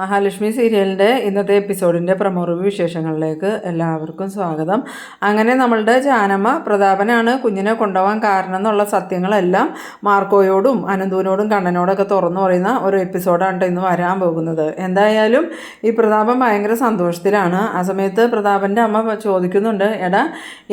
മഹാലക്ഷ്മി സീരിയലിൻ്റെ ഇന്നത്തെ എപ്പിസോഡിൻ്റെ promo review വിശേഷങ്ങളിലേക്ക് എല്ലാവർക്കും സ്വാഗതം. അങ്ങനെ നമ്മളുടെ ജാനമ്മ പ്രതാപനാണ് കുഞ്ഞിനെ കൊണ്ടുപോകാൻ കാരണം എന്നുള്ള സത്യങ്ങളെല്ലാം മാർക്കോയോടും അനന്തുവിനോടും കണ്ണനോടൊക്കെ തുറന്നു പറയുന്ന ഒരു എപ്പിസോഡാണ് ഇന്ന് വരാൻ പോകുന്നത്. എന്തായാലും ഈ പ്രതാപൻ ഭയങ്കര സന്തോഷത്തിലാണ്. ആ സമയത്ത് പ്രതാപൻ്റെ അമ്മ ചോദിക്കുന്നുണ്ട്, എടാ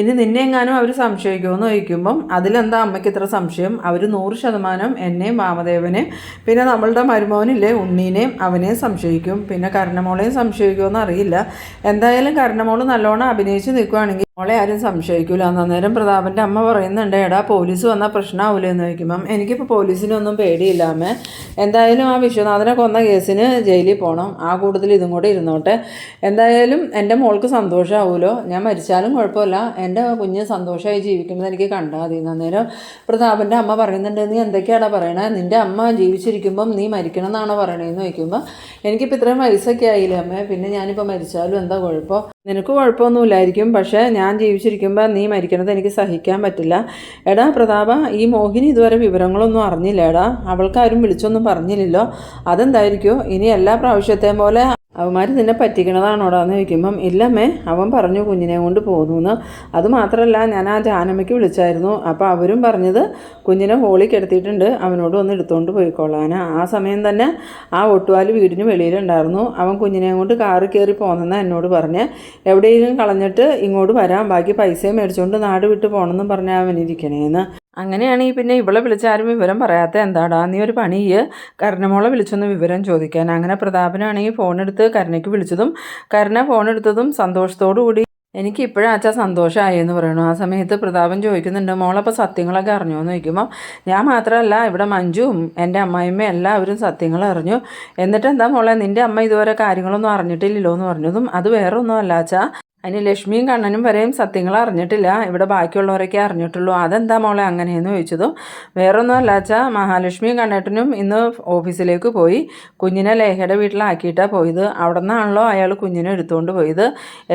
ഇനി നിന്നെ എങ്ങാനും അവർ സംശയിക്കുമെന്ന് ചോദിക്കുമ്പം അതിലെന്താ അമ്മയ്ക്ക് ഇത്ര സംശയം? അവർ 100% എന്നെയും വാമദേവനെയും പിന്നെ നമ്മളുടെ മരുമോനില്ലേ ഉണ്ണീനെയും അവനെയും സംശയിക്കും, പിന്നെ കർണമോളെയും സംശയിക്കുമെന്ന് അറിയില്ല. എന്തായാലും കർണമോള് നല്ലോണം അഭിനയിച്ച് നിൽക്കുകയാണെങ്കിൽ മോളെ ആരും സംശയിക്കില്ല. അന്നേരം പ്രതാപൻ്റെ അമ്മ പറയുന്നുണ്ട്, എടാ പോലീസ് വന്നാൽ പ്രശ്നമാവില്ല എന്ന് ചോദിക്കുമ്പം എനിക്കിപ്പോൾ പോലീസിനൊന്നും പേടിയില്ലാമേ. എന്തായാലും ആ വിശ്വനാഥനെ കൊന്ന കേസിന് ജയിലിൽ പോകണം, ആ കൂടുതൽ ഇതും കൂടെ ഇരുന്നോട്ടെ. എന്തായാലും എൻ്റെ മോൾക്ക് സന്തോഷമാവുമല്ലോ, ഞാൻ മരിച്ചാലും കുഴപ്പമില്ല, എൻ്റെ കുഞ്ഞ് സന്തോഷമായി ജീവിക്കുന്നത് എനിക്ക് കണ്ടാൽ മതി. അന്നേരം പ്രതാപൻ്റെ അമ്മ പറയുന്നുണ്ട്, നീ എന്തൊക്കെയാണോ പറയണേ? നിൻ്റെ അമ്മ ജീവിച്ചിരിക്കുമ്പം നീ മരിക്കണം എന്നാണോ പറയണേന്ന് ചോദിക്കുമ്പോൾ എനിക്കിപ്പോൾ ഇത്രയും വയസ്സൊക്കെ ആയില്ലേ അമ്മേ, പിന്നെ ഞാനിപ്പോൾ മരിച്ചാലും എന്താ കുഴപ്പം? നിനക്ക് കുഴപ്പമൊന്നുമില്ലായിരിക്കും, പക്ഷേ ഞാൻ ജീവിച്ചിരിക്കുമ്പോൾ നീ മരിക്കണത് എനിക്ക് സഹിക്കാൻ പറ്റില്ല. എടാ പ്രതാപ, ഈ മോഹിനി ഇതുവരെ വിവരങ്ങളൊന്നും അറിഞ്ഞില്ല. എടാ അവൾക്കാരും വിളിച്ചൊന്നും പറഞ്ഞില്ലല്ലോ, അതെന്തായിരിക്കും? ഇനി എല്ലാ പ്രാവശ്യത്തെയും പോലെ അവന്മാർ നിന്നെ പറ്റിക്കണതാണോടാന്ന് ചോദിക്കുമ്പം ഇല്ലമ്മേ, അവൻ പറഞ്ഞു കുഞ്ഞിനെ കൊണ്ട് പോകുന്നു. അതുമാത്രമല്ല ഞാൻ ആ ജാനമ്മയ്ക്ക് വിളിച്ചായിരുന്നു, അപ്പോൾ അവരും പറഞ്ഞത് കുഞ്ഞിനെ ഹോളിൽ കിടത്തിയിട്ടുണ്ട്, അവനോട് ഒന്ന് എടുത്തുകൊണ്ട് പോയിക്കൊള്ളാൻ. ആ സമയം തന്നെ ആ ഒട്ടുവാല് വീടിന് വെളിയിലുണ്ടായിരുന്നു. അവൻ കുഞ്ഞിനെ കൊണ്ട് കാറ് കയറി പോകുന്നെന്ന് എന്നോട് പറഞ്ഞ് എവിടെയെങ്കിലും കളഞ്ഞിട്ട് ഇങ്ങോട്ട് വരാം, ബാക്കി പൈസയും മേടിച്ചുകൊണ്ട് നാട് വിട്ട് പോകണമെന്നും പറഞ്ഞാൽ അവനിരിക്കണേന്ന്. അങ്ങനെയാണെങ്കിൽ പിന്നെ ഇവളെ വിളിച്ചാരും വിവരം പറയാത്ത എന്താടാ? നീ ഒരു പണി കരുണമോളെ വിളിച്ചൊന്ന് വിവരം ചോദിക്കാൻ. അങ്ങനെ പ്രതാപനാണെങ്കിൽ ഫോണെടുത്ത് കരുണയ്ക്ക് വിളിച്ചതും കരുണ ഫോണെടുത്തതും സന്തോഷത്തോടു കൂടി എനിക്ക് ഇപ്പോഴാച്ചാ സന്തോഷമായി എന്ന് പറയണു. ആ സമയത്ത് പ്രതാപൻ ചോദിക്കുന്നുണ്ട്, മോളപ്പോൾ സത്യങ്ങളൊക്കെ അറിഞ്ഞോ എന്ന് ചോദിക്കുമ്പോൾ ഞാൻ മാത്രമല്ല ഇവിടെ മഞ്ജുവും എൻ്റെ അമ്മായിമ്മയും എല്ലാവരും സത്യങ്ങൾ അറിഞ്ഞു. എന്നിട്ട് എന്താ മോളെ, നിൻ്റെ അമ്മ ഇതുവരെ കാര്യങ്ങളൊന്നും അറിഞ്ഞിട്ടില്ലല്ലോ എന്ന് പറഞ്ഞതും അത് വേറെ ഒന്നും അല്ലാച്ചാ, അതിന് ലക്ഷ്മിയും കണ്ണനും വരെയും സത്യങ്ങൾ അറിഞ്ഞിട്ടില്ല, ഇവിടെ ബാക്കിയുള്ളവരൊക്കെ അറിഞ്ഞിട്ടുള്ളൂ. അതെന്താ മോളെ അങ്ങനെയെന്ന് ചോദിച്ചതും വേറൊന്നും അല്ലാച്ചാ, മഹാലക്ഷ്മിയും കണ്ണേട്ടനും ഇന്ന് ഓഫീസിലേക്ക് പോയി കുഞ്ഞിനെ ലേഖയുടെ വീട്ടിലാക്കിയിട്ടാണ് പോയത്. അവിടെ നിന്നാണല്ലോ അയാൾ കുഞ്ഞിനെ എടുത്തുകൊണ്ട് പോയത്.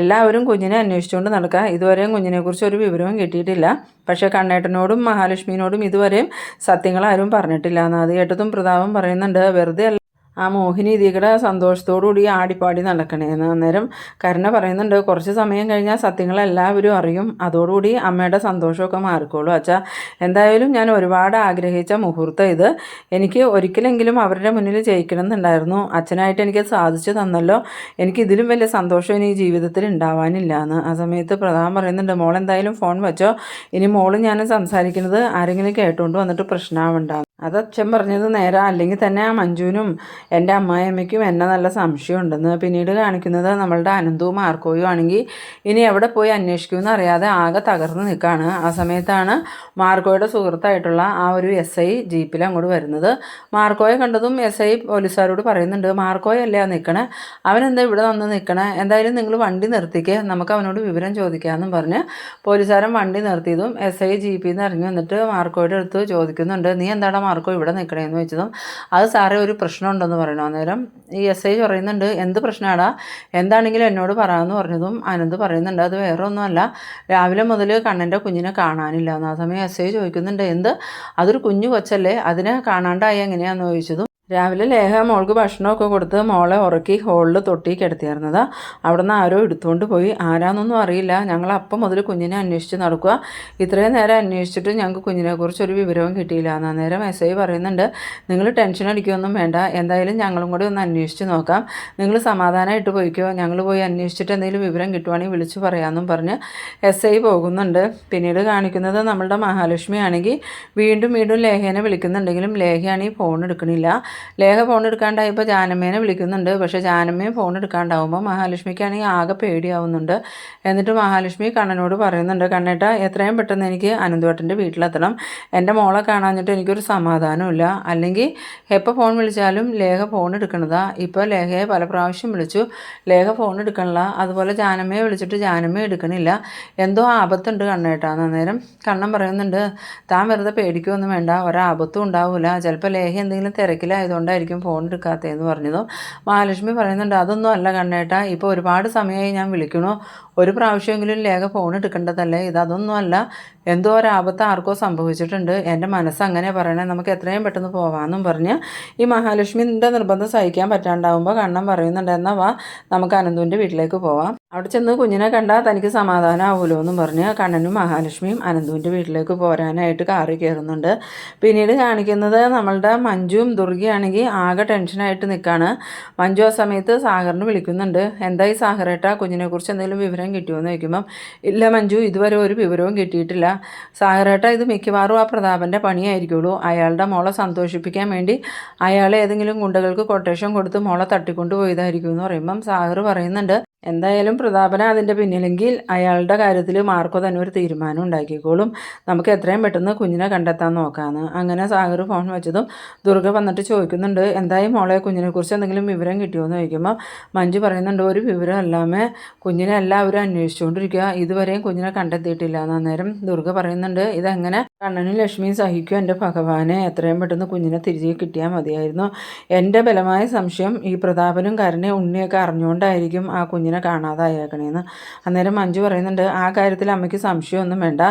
എല്ലാവരും കുഞ്ഞിനെ അന്വേഷിച്ചുകൊണ്ട് നടക്കുക, ഇതുവരെയും കുഞ്ഞിനെക്കുറിച്ച് ഒരു വിവരവും കിട്ടിയിട്ടില്ല. പക്ഷേ കണ്ണേട്ടനോടും മഹാലക്ഷ്മിയോടും ഇതുവരെയും സത്യങ്ങൾ ആരും പറഞ്ഞിട്ടില്ല എന്ന്. അത് കേട്ടതും പ്രതാപം പറയുന്നുണ്ട്, വെറുതെ ആ മോഹിനി ഇതിയുടെ സന്തോഷത്തോടുകൂടി ആടിപ്പാടി നടക്കണേന്ന്. അന്നേരം കരുണ പറയുന്നുണ്ട്, കുറച്ച് സമയം കഴിഞ്ഞാൽ സത്യങ്ങളെല്ലാവരും അറിയും, അതോടുകൂടി അമ്മയുടെ സന്തോഷമൊക്കെ മാറിക്കോളൂ അച്ഛാ. എന്തായാലും ഞാൻ ഒരുപാട് ആഗ്രഹിച്ച മുഹൂർത്തം ഇത്, എനിക്ക് ഒരിക്കലെങ്കിലും അവരുടെ മുന്നിൽ ജയിക്കണം എന്നുണ്ടായിരുന്നു. അച്ഛനായിട്ട് എനിക്ക് സാധിച്ചു തന്നല്ലോ, എനിക്ക് ഇതിലും വലിയ സന്തോഷം ഇനി ജീവിതത്തിൽ ഉണ്ടാവാനില്ല എന്ന്. ആ സമയത്ത് പ്രധാനം പറയുന്നുണ്ട്, മോൾ എന്തായാലും ഫോൺ വെച്ചോ, ഇനി മോളും ഞാനും സംസാരിക്കുന്നത് ആരെങ്കിലും കേട്ടുകൊണ്ട് വന്നിട്ട് പ്രശ്നമാവണ്ട. അത് അച്ഛൻ പറഞ്ഞത് നേരാ, അല്ലെങ്കിൽ തന്നെ ആ മഞ്ജുവിനും എൻ്റെ അമ്മായിയമ്മയ്ക്കും എന്നെ നല്ല സംശയമുണ്ടെന്ന്. പിന്നീട് കാണിക്കുന്നത് നമ്മളുടെ അനന്തവും മാർക്കോയും ആണെങ്കിൽ ഇനി എവിടെ പോയി അന്വേഷിക്കുമെന്ന് അറിയാതെ ആകെ തകർന്ന് നിൽക്കുകയാണ്. ആ സമയത്താണ് മാർക്കോയുടെ സുഹൃത്തായിട്ടുള്ള ആ ഒരു SI ജീപ്പിൽ അങ്ങോട്ട് വരുന്നത്. മാർക്കോയെ കണ്ടതും SI പോലീസുകാരോട് പറയുന്നുണ്ട്, മാർക്കോയല്ലേ നിൽക്കണേ, അവനെന്താ ഇവിടെ വന്ന് നിൽക്കണേ, എന്തായാലും നിങ്ങൾ വണ്ടി നിർത്തിക്കേ, നമുക്ക് അവനോട് വിവരം ചോദിക്കാമെന്നും പറഞ്ഞ് പോലീസുകാരൻ വണ്ടി നിർത്തിയതും SI ജീപ്പിൽ നിന്ന് ഇറങ്ങി വന്നിട്ട് മാർക്കോയുടെ അടുത്ത് ചോദിക്കുന്നുണ്ട്, നീ എന്താടാ മാർക്കോ ഇവിടെ നിൽക്കണേന്ന് വെച്ചതും അത് സാറേ ഒരു പ്രശ്നമുണ്ടെന്ന് പറയണു. അന്നേരം ഈ SI പറയുന്നുണ്ട്, എന്ത് പ്രശ്നമാടാ, എന്താണെങ്കിലും എന്നോട് പറയാമെന്ന് പറഞ്ഞതും അനന്ത് പറയുന്നുണ്ട്, അത് വേറെ ഒന്നുമല്ല, രാവിലെ മുതൽ കണ്ണൻ്റെ കുഞ്ഞിനെ കാണാനില്ല എന്ന്. ആ സമയം SI ചോദിക്കുന്നുണ്ട്, എന്ത്, അതൊരു കുഞ്ഞു കൊച്ചല്ലേ, അതിനെ കാണാണ്ടായി എങ്ങനെയാണെന്ന് ചോദിച്ചതും രാവിലെ ലേഖ മോൾക്ക് ഭക്ഷണമൊക്കെ കൊടുത്ത് മോളെ ഉറക്കി ഹോളിൽ തൊട്ടി കിടത്തിയായിരുന്നത്, അവിടെ നിന്ന് ആരോ എടുത്തുകൊണ്ട് പോയി, ആരാന്നൊന്നും അറിയില്ല, ഞങ്ങൾ അപ്പം മുതൽ കുഞ്ഞിനെ അന്വേഷിച്ച് നടക്കുക, ഇത്രയും നേരം അന്വേഷിച്ചിട്ട് ഞങ്ങൾക്ക് കുഞ്ഞിനെക്കുറിച്ച് ഒരു വിവരവും കിട്ടിയില്ല എന്ന്. അന്നേരം SI പറയുന്നുണ്ട്, നിങ്ങൾ ടെൻഷൻ അടിക്കുകയൊന്നും വേണ്ട, എന്തായാലും ഞങ്ങളും കൂടി ഒന്ന് അന്വേഷിച്ച് നോക്കാം, നിങ്ങൾ സമാധാനമായിട്ട് പോയിക്കോ, ഞങ്ങൾ പോയി അന്വേഷിച്ചിട്ട് എന്തെങ്കിലും വിവരം കിട്ടുവാണെങ്കിൽ വിളിച്ച് പറയാമെന്നും പറഞ്ഞ് SI പോകുന്നുണ്ട്. പിന്നീട് കാണിക്കുന്നത് നമ്മളുടെ മഹാലക്ഷ്മി ആണെങ്കിൽ വീണ്ടും വീണ്ടും ലേഖേനെ വിളിക്കുന്നുണ്ടെങ്കിലും ലേഖയാണെങ്കിൽ ഫോൺ എടുക്കണില്ല. ലേഖ ഫോൺ എടുക്കാണ്ടായപ്പോൾ ജാനമ്മേനെ വിളിക്കുന്നുണ്ട്, പക്ഷേ ജാനമ്മയും ഫോൺ എടുക്കാണ്ടാവുമ്പോൾ മഹാലക്ഷ്മിക്കാണെങ്കിൽ ആകെ പേടിയാവുന്നുണ്ട്. എന്നിട്ട് മഹാലക്ഷ്മി കണ്ണനോട് പറയുന്നുണ്ട്, കണ്ണേട്ട എത്രയും പെട്ടെന്ന് എനിക്ക് അനന്തവേട്ടൻ്റെ വീട്ടിലെത്തണം, എൻ്റെ മോളെ കാണാഞ്ഞിട്ട് എനിക്കൊരു സമാധാനമില്ല, അല്ലെങ്കിൽ എപ്പോൾ ഫോൺ വിളിച്ചാലും ലേഖ ഫോൺ എടുക്കണതാ, ഇപ്പോൾ ലേഖയെ പല പ്രാവശ്യം വിളിച്ചു, ലേഖ ഫോൺ എടുക്കണില്ല, അതുപോലെ ജാനമ്മയെ വിളിച്ചിട്ട് ജാനമ്മ എടുക്കണില്ല, എന്തോ ആപത്തുണ്ട് കണ്ണേട്ടാന്ന്. അന്നേരം കണ്ണൻ പറയുന്നുണ്ട്, താൻ വെറുതെ പേടിക്കുകയൊന്നും വേണ്ട, ഒരാപത്തും ഉണ്ടാവില്ല, ചിലപ്പോൾ ലേഖ എന്തെങ്കിലും തിരക്കിലായത് തിരക്കായതുകൊണ്ടായിരിക്കും ഫോൺ എടുക്കാത്തതെന്ന് പറഞ്ഞതും മഹാലക്ഷ്മി പറയുന്നുണ്ട്, അതൊന്നും അല്ല കണ്ണേട്ടാ, ഇപ്പോൾ ഒരുപാട് സമയമായി ഞാൻ വിളിക്കണു, ഒരു പ്രാവശ്യമെങ്കിലും ലേഖ ഫോൺ എടുക്കേണ്ടതല്ലേ, ഇതൊന്നും അല്ല, എന്തോ ഒരാപത്ത് ആർക്കോ സംഭവിച്ചിട്ടുണ്ട്, എൻ്റെ മനസ്സ് അങ്ങനെ പറയണേ, നമുക്ക് എത്രയും പെട്ടെന്ന് പോകാമെന്നും പറഞ്ഞ് ഈ മഹാലക്ഷ്മിൻ്റെ നിർബന്ധം സഹിക്കാൻ പറ്റാണ്ടാവുമ്പോൾ കണ്ണൻ പറയുന്നുണ്ട്, എന്നാൽ വാ നമുക്ക് അനന്തുവിൻ്റെ വീട്ടിലേക്ക് പോവാം, അവിടെ ചെന്ന് കുഞ്ഞിനെ കണ്ടാൽ തനിക്ക് സമാധാനമാവുമല്ലോ എന്നും പറഞ്ഞ് കണ്ണനും മഹാലക്ഷ്മിയും അനന്തുവിൻ്റെ വീട്ടിലേക്ക് പോരാനായിട്ട് കാറിൽ കയറുന്നുണ്ട്. പിന്നീട് കാണിക്കുന്നത് നമ്മളുടെ മഞ്ജുവും ദുർഗയാണെങ്കിൽ ആകെ ടെൻഷനായിട്ട് നിൽക്കുകയാണ്. മഞ്ജു ആ സമയത്ത് സാഗറിന് വിളിക്കുന്നുണ്ട്, എന്തായി സാഗറേട്ടാ, കുഞ്ഞിനെക്കുറിച്ച് എന്തെങ്കിലും വിവരം കിട്ടുമോ എന്ന് ചോദിക്കുമ്പം, ഇല്ല മഞ്ജു, ഇതുവരെ ഒരു വിവരവും കിട്ടിയിട്ടില്ല സാഗറേട്ട, ഇത് മിക്കവാറും ആ പ്രതാപൻ്റെ പണിയായിരിക്കുള്ളൂ, അയാളുടെ മോളെ സന്തോഷിപ്പിക്കാൻ വേണ്ടി അയാളെ ഏതെങ്കിലും ഗുണ്ടകൾക്ക് കൊട്ടേഷൻ കൊടുത്ത് മോളെ തട്ടിക്കൊണ്ട് പോയതായിരിക്കും എന്ന് പറയുമ്പം സാഗർ പറയുന്നുണ്ട്, എന്തായാലും പ്രതാപന അതിൻ്റെ പിന്നിലെങ്കിൽ അയാളുടെ കാര്യത്തിൽ മാർക്കോ തന്നെ ഒരു തീരുമാനം ഉണ്ടാക്കിക്കോളും, നമുക്ക് എത്രയും പെട്ടെന്ന് കുഞ്ഞിനെ കണ്ടെത്താൻ നോക്കാമെന്ന്. അങ്ങനെ സാഗർ ഫോൺ വെച്ചതും ദുർഗ വന്നിട്ട് ചോദിക്കുന്നുണ്ട്, എന്തായാലും മോളെ കുഞ്ഞിനെക്കുറിച്ച് എന്തെങ്കിലും വിവരം കിട്ടിയോ എന്ന് ചോദിക്കുമ്പോൾ മഞ്ജു പറയുന്നുണ്ട്, ഒരു വിവരം അല്ലാമേ, കുഞ്ഞിനെ എല്ലാവരും അന്വേഷിച്ചുകൊണ്ടിരിക്കുക, ഇതുവരെയും കുഞ്ഞിനെ കണ്ടെത്തിയിട്ടില്ല എന്ന്. അന്നേരം ദുർഗ പറയുന്നുണ്ട്, ഇതെങ്ങനെ കണ്ണനും ലക്ഷ്മിയും സഹിക്കും, എൻ്റെ ഭഗവാനെ, എത്രയും പെട്ടെന്ന് കുഞ്ഞിനെ തിരികെ കിട്ടിയാൽ മതിയായിരുന്നു, എൻ്റെ ബലമായ സംശയം ഈ പ്രതാപനും കരുണയും ഉണ്ണിയൊക്കെ അറിഞ്ഞുകൊണ്ടായിരിക്കും ആ കുഞ്ഞിനെ കാണാതായേക്കണേന്ന്. അന്നേരം മഞ്ജു പറയുന്നുണ്ട്, ആ കാര്യത്തിൽ അമ്മയ്ക്ക് സംശയമൊന്നും വേണ്ട,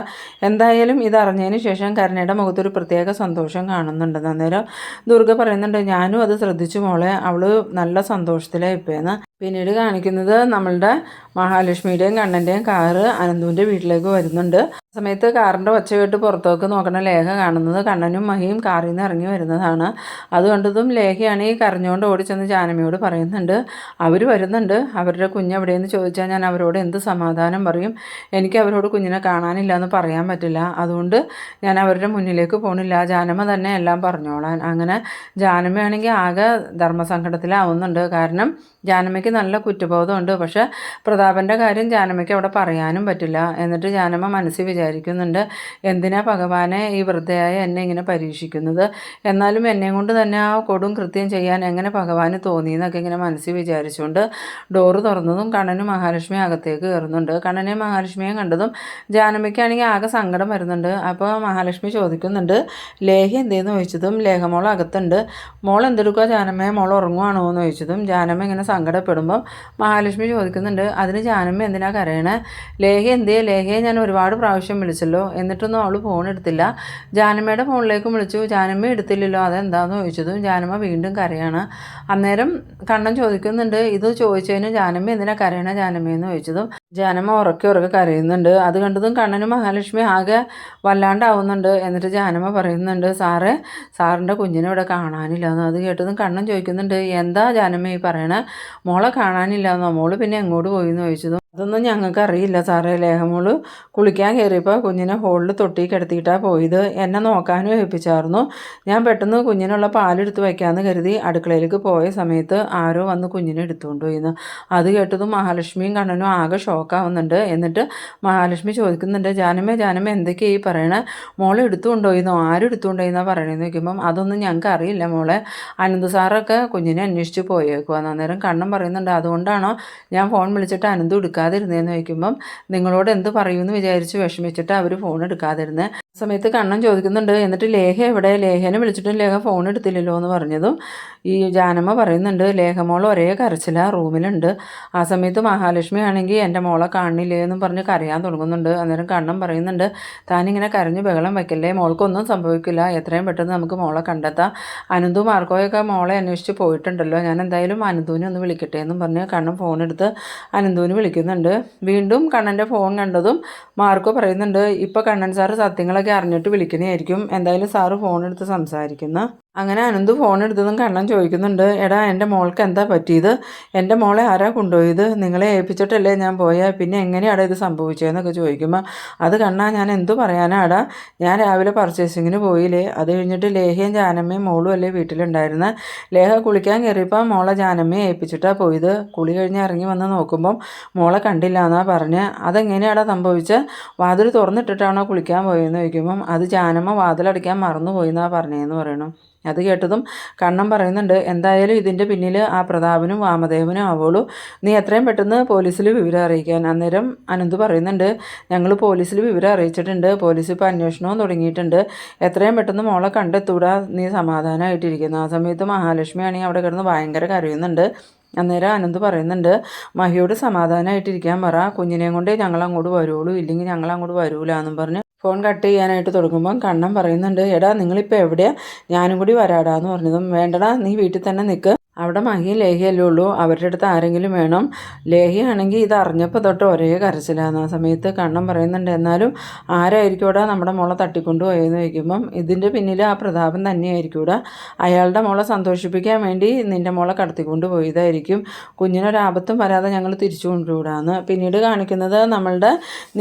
എന്തായാലും ഇതറിഞ്ഞതിന് ശേഷം കരുണയുടെ മുഖത്തൊരു പ്രത്യേക സന്തോഷം കാണുന്നുണ്ടെന്ന്. അന്നേരം ദുർഗ പറയുന്നുണ്ട്, ഞാനും അത് ശ്രദ്ധിച്ചു മോളെ, അവൾ നല്ല സന്തോഷത്തിലാണ് ഇപ്പോഴെന്ന്. പിന്നീട് കാണിക്കുന്നത് നമ്മളുടെ മഹാലക്ഷ്മിയുടെയും കണ്ണൻ്റെയും കാറ് അനന്തുവിൻ്റെ വീട്ടിലേക്ക് വരുന്നുണ്ട്. ആ സമയത്ത് കാറിൻ്റെ ഒച്ച കേട്ട് പുറത്തേക്ക് നോക്കണ ലേഖ കാണുന്നത് കണ്ണനും മഹിയും കാറിൽ നിന്ന് ഇറങ്ങി വരുന്നതാണ്. അത് കണ്ടതും ലേഖയാണ് ഈ കരഞ്ഞുകൊണ്ട് ഓടിച്ചെന്ന് ജാനമിയോട് പറയുന്നുണ്ട്, അവർ വരുന്നുണ്ട്, അവരുടെ കുഞ്ഞ് എവിടെയെന്ന് ചോദിച്ചാൽ ഞാൻ അവരോട് എന്ത് സമാധാനം പറയും, എനിക്ക് അവരോട് കുഞ്ഞിനെ കാണാനില്ല എന്ന് പറയാൻ പറ്റില്ല, അതുകൊണ്ട് ഞാൻ അവരുടെ മുന്നിലേക്ക് പോകണില്ല, ജാനമ്മ തന്നെ എല്ലാം പറഞ്ഞോളാൻ. അങ്ങനെ ജാനമ്മയാണെങ്കിൽ ആകെ ധർമ്മസങ്കടത്തിലാവുന്നുണ്ട്. കാരണം ജാനമ്മയ്ക്ക് നല്ല കുറ്റബോധമുണ്ട്, പക്ഷേ പ്രതാപൻ്റെ കാര്യം ജാനമ്മയ്ക്ക് അവിടെ പറയാനും പറ്റില്ല. എന്നിട്ട് ജാനമ്മ മനസ്സിൽ വിചാരിക്കുന്നുണ്ട്, എന്തിനാ ഭഗവാനെ ഈ വൃദ്ധയായ എന്നെ ഇങ്ങനെ പരീക്ഷിക്കുന്നത്, എന്നാലും എന്നെ കൊണ്ട് തന്നെ ആ കൊടും കൃത്യം ചെയ്യാൻ എങ്ങനെ ഭഗവാന് തോന്നിയെന്നൊക്കെ ഇങ്ങനെ മനസ്സിൽ വിചാരിച്ചുകൊണ്ട് ഡോറ് തുറന്നതും കണ്ണനും മഹാലക്ഷ്മി അകത്തേക്ക് കയറുന്നുണ്ട്. കണ്ണനെയും മഹാലക്ഷ്മിയെയും കണ്ടതും ജാനമ്മയ്ക്കാണെങ്കിൽ ആകെ സങ്കടം വരുന്നുണ്ട്. അപ്പോൾ മഹാലക്ഷ്മി ചോദിക്കുന്നുണ്ട്, ലേഹ എന്തേന്ന് ചോദിച്ചതും ലേഹമോൾ അകത്തുണ്ട്, മോൾ എന്തെടുക്കുക ജാനമ്മയെ, മോൾ ഉറങ്ങുവാണോ എന്ന് ചോദിച്ചതും ജാനമ്മ ഇങ്ങനെ സങ്കടപ്പെടുമ്പം മഹാലക്ഷ്മി ചോദിക്കുന്നുണ്ട്, അതിന് ജാനമ്മ എന്തിനാ കരയണേ, ലേഹയെ ഞാൻ ഒരുപാട് പ്രാവശ്യം വിളിച്ചല്ലോ, എന്നിട്ടൊന്നും അവൾ ഫോൺ എടുത്തില്ല, ജാനമ്മയുടെ ഫോണിലേക്ക് വിളിച്ചു, ജാനമ്മ എടുത്തില്ലല്ലോ, അതെന്താണെന്ന് ചോദിച്ചതും ജാനമ്മ വീണ്ടും കരയാണ്. അന്നേരം കണ്ണൻ ചോദിക്കുന്നുണ്ട്, ഇത് ചോദിച്ചതിന് ജാനമ്മ എന്തിനാ കരയണേ ജാനമ്മയെന്ന് ചോദിച്ചതും ജാനമ്മ ഉറക്കെ കരയുന്നുണ്ട്. അത് കണ്ടതും കണ്ണനും മഹാലക്ഷ്മി ആകെ വല്ലാണ്ടാവുന്നുണ്ട്. എന്നിട്ട് ജാനമ്മ പറയുന്നുണ്ട്, സാറിൻ്റെ കുഞ്ഞിനെ ഇവിടെ കാണാനില്ലെന്ന്. അത് കേട്ടതും കണ്ണൻ ചോദിക്കുന്നുണ്ട്, എന്താ ജാനമ്മ ഈ പറയണേ, മോളെ കാണാനില്ലെന്നോ, മോള് പിന്നെ എങ്ങോട്ട് പോയി എന്ന് ചോദിച്ചതും അതൊന്നും ഞങ്ങൾക്ക് അറിയില്ല സാറേ, ലേഹമോള് കുളിക്കാൻ കയറിയപ്പോൾ കുഞ്ഞിനെ ഹോളിൽ തൊട്ടി കിടത്തിയിട്ടാണ് പോയത്, എന്നെ നോക്കാനും ഏൽപ്പിച്ചായിരുന്നു, ഞാൻ പെട്ടെന്ന് കുഞ്ഞിനുള്ള പാലെടുത്ത് വയ്ക്കാമെന്ന് കരുതി അടുക്കളയിലേക്ക് പോയ സമയത്ത് ആരോ വന്ന് കുഞ്ഞിനെ എടുത്തുകൊണ്ട് പോയിന്ന്. അത് കേട്ടതും മഹാലക്ഷ്മിയും കണ്ണനും ആകെ ഷോക്കാവുന്നുണ്ട്. എന്നിട്ട് മഹാലക്ഷ്മി ചോദിക്കുന്നുണ്ട്, ജാനമ്മ എന്തൊക്കെയാ ഈ പറയണേ, മോളെ എടുത്തുകൊണ്ടുപോയിന്നോ, ആരും എടുത്തുകൊണ്ടുപോയിന്നാ പറയണേന്ന് ചോദിക്കുമ്പം അതൊന്നും ഞങ്ങൾക്ക് അറിയില്ല മോളെ, അനന്ത് സാറൊക്കെ കുഞ്ഞിനെ അന്വേഷിച്ച് പോയേക്കുവാന്ന്. അന്നേരം കണ്ണൻ പറയുന്നുണ്ട്, അതുകൊണ്ടാണോ ഞാൻ ഫോൺ വിളിച്ചിട്ട് അനന്ത് എടുക്കാതിരുന്നതെന്ന് ചോദിക്കുമ്പം നിങ്ങളോട് എന്ത് പറയുമെന്ന് വിചാരിച്ച് വിഷമിച്ചിട്ട് അവർ ഫോൺ എടുക്കാതിരുന്നത്. ആ സമയത്ത് കണ്ണൻ ചോദിക്കുന്നുണ്ട്, എന്നിട്ട് ലേഖ എവിടെ, ലേഖനെ വിളിച്ചിട്ടും ലേഖ ഫോൺ എടുത്തില്ലല്ലോ എന്ന് പറഞ്ഞതും ഈ ജാനമ്മ പറയുന്നുണ്ട്, ലേഖമോൾ ഒരേ കരച്ചില റൂമിലുണ്ട്. ആ സമയത്ത് മഹാലക്ഷ്മി ആണെങ്കിൽ എൻ്റെ മോളെ കാണില്ലേ എന്നും പറഞ്ഞ് കരയാൻ തുടങ്ങുന്നുണ്ട്. അന്നേരം കണ്ണൻ പറയുന്നുണ്ട്, താനിങ്ങനെ കരഞ്ഞ് ബഹളം വയ്ക്കല്ലേ, മോൾക്കൊന്നും സംഭവിക്കില്ല, എത്രയും പെട്ടെന്ന് നമുക്ക് മോളെ കണ്ടെത്താം, അനന്തു മാർക്കോയൊക്കെ മോളെ അന്വേഷിച്ച് പോയിട്ടുണ്ടല്ലോ, ഞാൻ എന്തായാലും അനന്തുവിനെ ഒന്ന് വിളിക്കട്ടെ എന്നും പറഞ്ഞ് കണ്ണൻ ഫോൺ എടുത്ത് അനന്തുവിന് വിളിക്കുന്നുണ്ട്. വീണ്ടും കണ്ണൻ്റെ ഫോൺ കണ്ടതും മാർക്കോ പറയുന്നുണ്ട്, ഇപ്പോൾ കണ്ണൻ സാറ് സത്യങ്ങളൊക്കെ അറിഞ്ഞിട്ട് വിളിക്കുന്നതായിരിക്കും, എന്തായാലും സാറ് ഫോൺ എടുത്ത് സംസാരിക്കുന്ന. അങ്ങനെ അനന്ത് ഫോൺ എടുത്തതും കണ്ണൻ ചോദിക്കുന്നുണ്ട്, എടാ എൻ്റെ മോൾക്ക് എന്താ പറ്റിയത്, എൻ്റെ മോളെ ആരാ കൊണ്ടുപോയത്, നിങ്ങളെ ഏൽപ്പിച്ചിട്ടല്ലേ ഞാൻ പോയാൽ, പിന്നെ എങ്ങനെയാടാ ഇത് സംഭവിച്ചതെന്നൊക്കെ ചോദിക്കുമ്പോൾ അത് കണ്ണാ ഞാൻ എന്തു പറയാനാടാ, ഞാൻ രാവിലെ പർച്ചേസിങ്ങിന് പോയില്ലേ, അത് കഴിഞ്ഞിട്ട് ലേഹയും ജാനമ്മയും മോളും അല്ലേ വീട്ടിലുണ്ടായിരുന്നത്, ലേഹ കുളിക്കാൻ കയറിയപ്പോൾ മോളെ ജാനമ്മയെ ഏൽപ്പിച്ചിട്ടാണ് പോയത്, കുളി കഴിഞ്ഞ് ഇറങ്ങി വന്ന് നോക്കുമ്പം മോളെ കണ്ടില്ല എന്നാ പറഞ്ഞ്, അതെങ്ങനെയാടാ സംഭവിച്ചത്, വാതിൽ തുറന്നിട്ടിട്ടാണോ കുളിക്കാൻ പോയതെന്ന് ചോദിക്കുമ്പം അത് ജാനമ്മ വാതിലടയ്ക്കാൻ മറന്നു പോയി എന്നാ പറഞ്ഞതെന്ന് പറയണം. അത് കേട്ടതും കണ്ണൻ പറയുന്നുണ്ട്, എന്തായാലും ഇതിൻ്റെ പിന്നിൽ ആ പ്രതാപനും വാമദേവനും ആവുള്ളൂ, നീ എത്രയും പെട്ടെന്ന് പോലീസിൽ വിവരം അറിയിക്കാൻ. അന്നേരം അനന്ത് പറയുന്നുണ്ട്, ഞങ്ങൾ പോലീസിൽ വിവരം അറിയിച്ചിട്ടുണ്ട്, പോലീസ് ഇപ്പോൾ അന്വേഷണവും തുടങ്ങിയിട്ടുണ്ട്, എത്രയും പെട്ടെന്ന് മോളെ കണ്ടെത്തൂടാ, നീ സമാധാനമായിട്ടിരിക്കുന്നു. ആ സമയത്ത് മഹാലക്ഷ്മി ആണെങ്കിൽ അവിടെ കിടന്ന് ഭയങ്കര കരയുന്നുണ്ട്. അന്നേരം അനന്ത് പറയുന്നുണ്ട്, മഹിയോട് സമാധാനമായിട്ടിരിക്കാൻ പറ, കുഞ്ഞിനെയും കൊണ്ട് ഞങ്ങൾ അങ്ങോട്ട് വരുള്ളൂ, ഇല്ലെങ്കിൽ ഞങ്ങൾ അങ്ങോട്ട് വരൂല എന്നും പറഞ്ഞ് ഫോൺ കട്ട് ചെയ്യാനായിട്ട് തുടങ്ങുമ്പം കണ്ണൻ പറയുന്നുണ്ട്, എടാ നിങ്ങളിപ്പോൾ എവിടെയാ, ഞാനും കൂടി വരാടാന്ന് പറഞ്ഞതും, വേണ്ടടാ നീ വീട്ടിൽ തന്നെ നിൽക്ക്, അവിടെ മഹിയും ലേഹിയല്ലേ ഉള്ളൂ, അവരുടെ അടുത്ത് ആരെങ്കിലും വേണം. ലേഹിയാണെങ്കിൽ ഇത് അറിഞ്ഞപ്പോൾ തൊട്ട് ഒരേ കരച്ചിലാണ്. ആ സമയത്ത് കണ്ണൻ പറയുന്നുണ്ട്, എന്നാലും ആരായിരിക്കൂടാ നമ്മുടെ മോളെ തട്ടിക്കൊണ്ടു പോയെന്ന് ചോദിക്കുമ്പം ഇതിൻ്റെ പിന്നിൽ ആ പ്രതാപൻ തന്നെയായിരിക്കൂടാ, അയാളുടെ മോളെ സന്തോഷിപ്പിക്കാൻ വേണ്ടി നിൻ്റെ മോളെ കടത്തിക്കൊണ്ട് പോയതായിരിക്കും, കുഞ്ഞിനൊരാപത്തും വരാതെ ഞങ്ങൾ തിരിച്ചു കൊണ്ടുവിടാന്ന്. പിന്നീട് കാണിക്കുന്നത് നമ്മളുടെ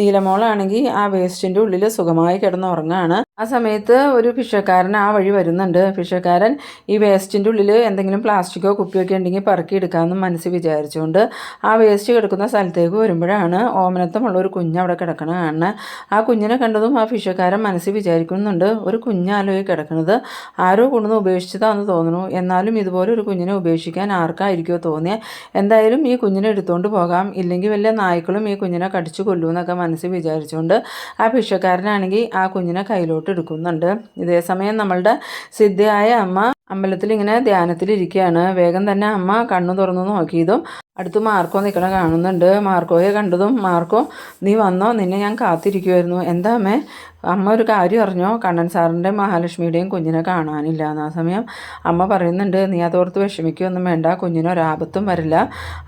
നീലമോളാണെങ്കിൽ ആ വേസ്റ്റിൻ്റെ ഉള്ളിൽ സുഖമായി കിടന്നുറങ്ങാണ്. ആ സമയത്ത് ഒരു ഭിക്ഷക്കാരൻ ആ വഴി വരുന്നുണ്ട്. ഭിക്ഷക്കാരൻ ഈ വേസ്റ്റിൻ്റെ ഉള്ളിൽ എന്തെങ്കിലും പ്ലാസ്റ്റിക്കോ കുപ്പിയൊക്കെ ഉണ്ടെങ്കിൽ പറക്കി എടുക്കാമെന്ന് മനസ്സിൽ വിചാരിച്ചുകൊണ്ട് ആ വേസ്റ്റ് കിടക്കുന്ന സ്ഥലത്തേക്ക് വരുമ്പോഴാണ് ഓമനത്തമുള്ള ഒരു കുഞ്ഞ് അവിടെ കിടക്കണ കാണുന്നത്. ആ കുഞ്ഞിനെ കണ്ടതും ആ ഭിക്ഷക്കാരൻ മനസ്സിൽ വിചാരിക്കുന്നുണ്ട്, ഒരു കുഞ്ഞാലോയി കിടക്കുന്നത്, ആരോ കൊണ്ടുവന്ന് ഉപേക്ഷിച്ചതാണെന്ന് തോന്നുന്നു, എന്നാലും ഇതുപോലെ ഒരു കുഞ്ഞിനെ ഉപേക്ഷിക്കാൻ ആർക്കായിരിക്കുമോ തോന്നിയത്, എന്തായാലും ഈ കുഞ്ഞിനെ എടുത്തുകൊണ്ട് പോകാം, ഇല്ലെങ്കിൽ വല്ല നായ്ക്കളും ഈ കുഞ്ഞിനെ കടിച്ചു കൊല്ലുമെന്നൊക്കെ മനസ്സിൽ വിചാരിച്ചുകൊണ്ട് ആ ഭിക്ഷക്കാരനാണെങ്കിൽ ആ കുഞ്ഞിനെ കയ്യിലോട്ട് എടുക്കുന്നുണ്ട്. ഇതേസമയം നമ്മളുടെ സിദ്ധയായ അമ്മ അമ്പലത്തിൽ ഇങ്ങനെ ധ്യാനത്തിലിരിക്കുകയാണ്. വേഗം തന്നെ അമ്മ കണ്ണു തുറന്നു നോക്കിയതും അടുത്ത് മാർക്കോ നിൽക്കണ കാണുന്നുണ്ട്. മാർക്കോയെ കണ്ടതും, മാർക്കോ നീ വന്നോ, നിന്നെ ഞാൻ കാത്തിരിക്കുമായിരുന്നു, എന്താ അമ്മേ, അമ്മ ഒരു കാര്യം അറിഞ്ഞോ, കണ്ണൻ സാറിൻ്റെയും മഹാലക്ഷ്മിയുടെയും കുഞ്ഞിനെ കാണാനില്ല. ആ സമയം അമ്മ പറയുന്നുണ്ട്, നീ അതോർത്ത് വിഷമിക്കുകയൊന്നും വേണ്ട, കുഞ്ഞിനൊരാപത്തും വരില്ല.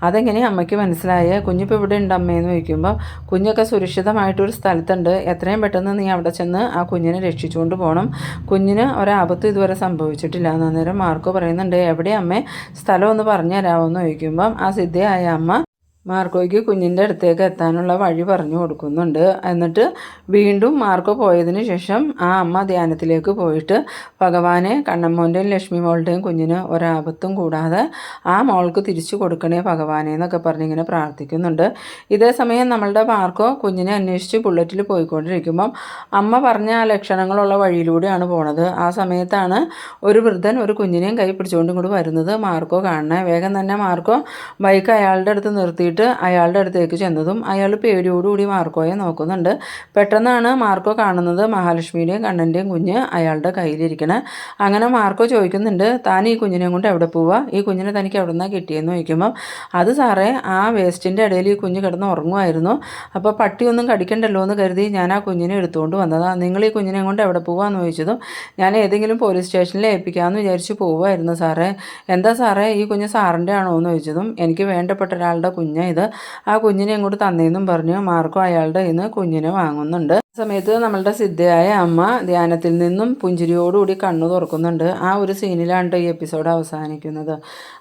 അതെങ്ങനെയാണ് അമ്മയ്ക്ക് മനസ്സിലായേ, കുഞ്ഞിപ്പോൾ ഇവിടെ ഉണ്ട് അമ്മയെന്ന് ചോദിക്കുമ്പോൾ, കുഞ്ഞൊക്കെ സുരക്ഷിതമായിട്ടൊരു സ്ഥലത്തുണ്ട്, എത്രയും പെട്ടെന്ന് നീ അവിടെ ചെന്ന് ആ കുഞ്ഞിനെ രക്ഷിച്ചുകൊണ്ട് പോകണം, കുഞ്ഞിന് ഒരാപത്തും ഇതുവരെ സംഭവിച്ചിട്ടില്ല. അന്നേരം മാർക്കോ പറയുന്നുണ്ട്, എവിടെ അമ്മേ, സ്ഥലം ഒന്ന് പറഞ്ഞു തരാമെന്ന് ചോദിക്കുമ്പം ആ സിദ്ധയായ അമ്മ മാർക്കോയ്ക്ക് കുഞ്ഞിൻ്റെ അടുത്തേക്ക് എത്താനുള്ള വഴി പറഞ്ഞു കൊടുക്കുന്നുണ്ട്. എന്നിട്ട് വീണ്ടും മാർക്കോ പോയതിന് ശേഷം ആ അമ്മ ധ്യാനത്തിലേക്ക് പോയിട്ട്, ഭഗവാനെ കണ്ണമ്മോൻ്റെയും ലക്ഷ്മി മോളുടെയും കുഞ്ഞിന് ഒരാപത്തും കൂടാതെ ആ മോൾക്ക് തിരിച്ചു കൊടുക്കണേ ഭഗവാനെ എന്നൊക്കെ പറഞ്ഞിങ്ങനെ പ്രാർത്ഥിക്കുന്നുണ്ട്. ഇതേ സമയം നമ്മളുടെ മാർക്കോ കുഞ്ഞിനെ അന്വേഷിച്ച് ബുള്ളറ്റിൽ പോയിക്കൊണ്ടിരിക്കുമ്പം അമ്മ പറഞ്ഞ ആ ലക്ഷണങ്ങളുള്ള വഴിയിലൂടെയാണ് പോണത്. ആ സമയത്താണ് ഒരു വൃദ്ധൻ ഒരു കുഞ്ഞിനെയും കൈ പിടിച്ചുകൊണ്ടും കൂടി വരുന്നത് മാർക്കോ കാണണേ. വേഗം തന്നെ മാർക്കോ ബൈക്ക് അയാളുടെ അടുത്ത് നിർത്തി അയാളുടെ അടുത്തേക്ക് ചെന്നതും അയാൾ പേടിയോടുകൂടി മാർക്കോയെ നോക്കുന്നുണ്ട്. പെട്ടെന്നാണ് മാർക്കോ കാണുന്നത് മഹാലക്ഷ്മിയുടെയും കണ്ണൻ്റെയും കുഞ്ഞ് അയാളുടെ കയ്യിലിരിക്കണേ. അങ്ങനെ മാർക്കോ ചോദിക്കുന്നുണ്ട്, താൻ ഈ കുഞ്ഞിനെ കൊണ്ട് എവിടെ പോവുക, ഈ കുഞ്ഞിനെ തനിക്ക് എവിടെ നിന്നാണ് കിട്ടിയെന്ന് ചോദിക്കുമ്പോൾ, അത് സാറേ ആ വേസ്റ്റിൻ്റെ ഇടയിൽ ഈ കുഞ്ഞ് കിടന്ന് ഉറങ്ങുമായിരുന്നു, അപ്പോൾ പട്ടിയൊന്നും കടിക്കണ്ടല്ലോ എന്ന് കരുതി ഞാൻ ആ കുഞ്ഞിനെ എടുത്തുകൊണ്ട് വന്നതാണ്, നിങ്ങൾ ഈ കുഞ്ഞിനെ കൊണ്ട് എവിടെ പോവാന്ന് ചോദിച്ചതും ഞാൻ ഏതെങ്കിലും പോലീസ് സ്റ്റേഷനിൽ ഏൽപ്പിക്കാമെന്ന് വിചാരിച്ച് പോവുമായിരുന്നു സാറേ, എന്താ സാറേ ഈ കുഞ്ഞ് സാറിൻ്റെ ആണോ എന്ന് ചോദിച്ചതും, എനിക്ക് വേണ്ടപ്പെട്ട ഒരാളുടെ കുഞ്ഞ് ഇത്, ആ കുഞ്ഞിനെ ഇങ്ങോട്ട് തന്നേന്നും പറഞ്ഞു മാർക്കോ അയാളുടെ ഇന്ന് കുഞ്ഞിനെ വാങ്ങുന്നുണ്ട്. ആ സമയത്ത് നമ്മളുടെ സിദ്ധയായ അമ്മ ധ്യാനത്തിൽ നിന്നും പുഞ്ചിരിയോടുകൂടി കണ്ണു തുറക്കുന്നുണ്ട്. ആ ഒരു സീനിലാണ് ഈ എപ്പിസോഡ് അവസാനിക്കുന്നത്.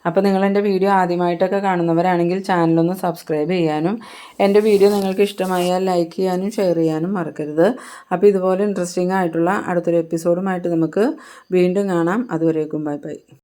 അപ്പോൾ നിങ്ങൾ എൻ്റെ വീഡിയോ ആദ്യമായിട്ടൊക്കെ കാണുന്നവരാണെങ്കിൽ ചാനലൊന്ന് സബ്സ്ക്രൈബ് ചെയ്യാനും എൻ്റെ വീഡിയോ നിങ്ങൾക്ക് ഇഷ്ടമായാൽ ലൈക്ക് ചെയ്യാനും ഷെയർ ചെയ്യാനും മറക്കരുത്. അപ്പോൾ ഇതുപോലെ ഇൻട്രസ്റ്റിംഗ് ആയിട്ടുള്ള അടുത്തൊരു എപ്പിസോഡുമായിട്ട് നമുക്ക് വീണ്ടും കാണാം. അതുവരേക്കും ബൈ ബൈ.